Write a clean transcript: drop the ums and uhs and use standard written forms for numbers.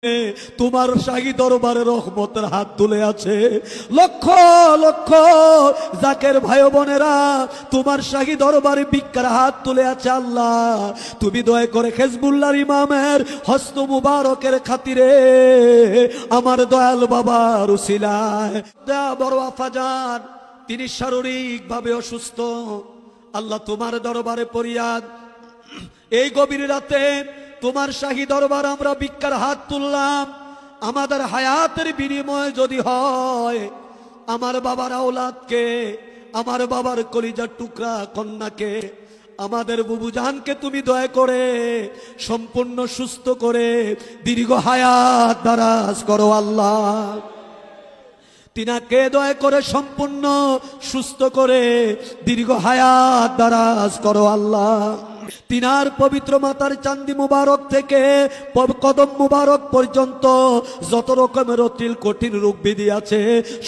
তোমার শাহী দরবারে রহমতের হাত তুলে আছে। লক্ষ লক্ষ জাকের ভাই বোনেরা তোমার শাহী দরবারে ভিক্ষার হাত তুলে আছে। আল্লাহ তুমি দয়া করে হেজবুল্লাহর ইমামের হস্ত মুবারকের খাতিরে আমার দয়াল বাবার উসিলায় বড় আফাজান তিনি শারীরিক ভাবে অসুস্থ। আল্লাহ তোমার দরবারে ফরিয়াদ, এই গভীর রাতে তোমার শাহী দরবার আমরা ভিক্ষার হাত তুললাম। আমাদের হায়াতের বিনিময় যদি হয় আমার বাবার আওলাদকে, আমার বাবার কলিজার টুকরা কন্যাকে, আমাদের বুবুজানকে তুমি দয়া করে সম্পূর্ণ সুস্থ করে দীর্ঘ হায়াত দারাজ করো। আল্লাহ তিনাকে দয়া করে সম্পূর্ণ সুস্থ করে দীর্ঘ হায়াত দারাজ করো। আল্লাহ তিনার পবিত্র মাতার চান্দি মুবারক থেকে কদম মুবারক পর্যন্ত যত রকমের অতিল কঠিন রোগ ব্যাধি আছে